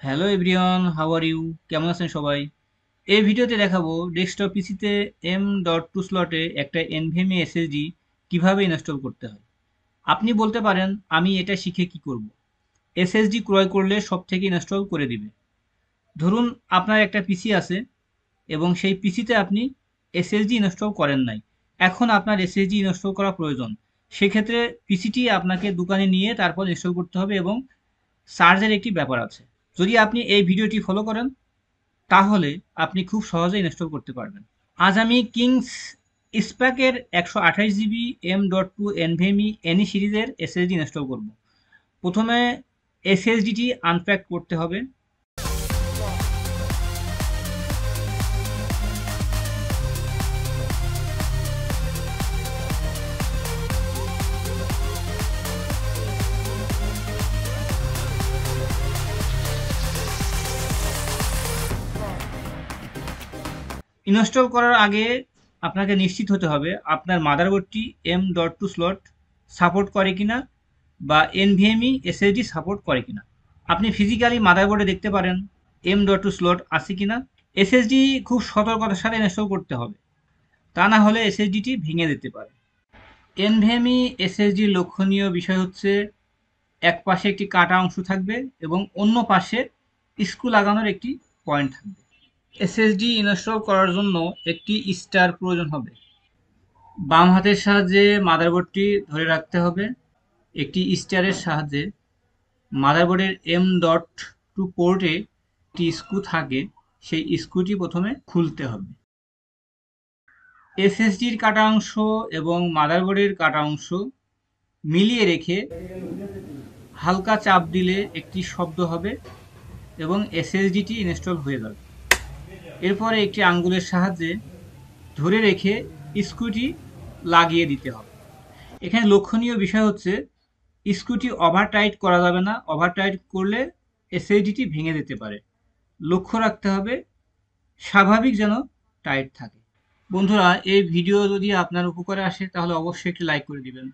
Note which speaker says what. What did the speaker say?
Speaker 1: Hello everyone, how are you? কেমন আছেন সবাই? এই ভিডিওতে দেখাবো ডেস্কটপ পিসিতে M.2 স্লটে একটা NVMe SSD কিভাবে ইনস্টল করতে হয়। আপনি বলতে পারেন, আমি এটা শিখে কি করব? এসএসডি ক্রয় করলে সব থেকে ইনস্টল করে দিবে। ধরুন আপনার একটা পিসি আছে এবং সেই পিসিতে আপনি এসএসডি ইনস্টল করেন নাই। এখন আপনার এসএসডি ইনস্টল করা প্রয়োজন। সেক্ষেত্রে পিসিটি আপনাকে দোকানে নিয়ে তারপর ইনস্টল করতে হবে এবং চার্জের একটি ব্যাপার আছে। যদি আপনি এই ভিডিওটি ফলো করেন তাহলে আপনি খুব সহজে ইনস্টল করতে পারবেন। আজ আমি কিংস স্প্যাকের 128 জিবি M.2 NVMe এনি সিরিজের এসএসডি ইনস্টল করব। প্রথমে এসএসডিটি আনপ্যাক করতে হবে। ইনস্টল করার আগে আপনাকে নিশ্চিত হতে হবে আপনার মাদারবোর্ডটি M.2 স্লট সাপোর্ট করে কিনা বা NVMe এসএসডি সাপোর্ট করে কিনা। আপনি ফিজিক্যালি মাদারবোর্ডে দেখতে পারেন M.2 স্লট আছে কিনা। এসএসডি খুব সতর্কতার সাথে ইনস্টল করতে হবে, তা না হলে এসএসডিটি ভেঙে যেতে পারে। এনভিএমই এসএসডির লক্ষণীয় বিষয় হচ্ছে এক পাশে একটি কাটা অংশ থাকবে এবং অন্য পাশে স্ক্রু লাগানোর একটি পয়েন্ট থাকবে। এসএসডি ইনস্টল করার জন্য একটি স্টার প্রয়োজন হবে। বাম হাতের সাহায্যে মাদারবোর্ডটি ধরে রাখতে হবে। একটি স্টারের সাহায্যে মাদারবোর্ডের M.2 পোর্টে একটি স্ক্রু থাকে, সেই স্ক্রুটি প্রথমে খুলতে হবে। এসএসডির কাটা অংশ এবং মাদারবোর্ডের কাটা অংশ মিলিয়ে রেখে হালকা চাপ দিলে একটি শব্দ হবে এবং এসএসডিটি ইনস্টল হয়ে যাবে। এরপরে একটি আঙ্গুলের সাহায্যে ধরে রেখে স্ক্রুটি লাগিয়ে দিতে হবে। এখানে লক্ষণীয় বিষয় হচ্ছে স্ক্রুটি ওভার টাইট করা যাবে না। ওভার টাইট করলে এসএসডিটি ভেঙে যেতে পারে। লক্ষ্য রাখতে হবে স্বাভাবিক যেন টাইট থাকে। বন্ধুরা, এই ভিডিও যদি আপনার উপকারে আসে তাহলে অবশ্যই একটি লাইক করে দিবেন।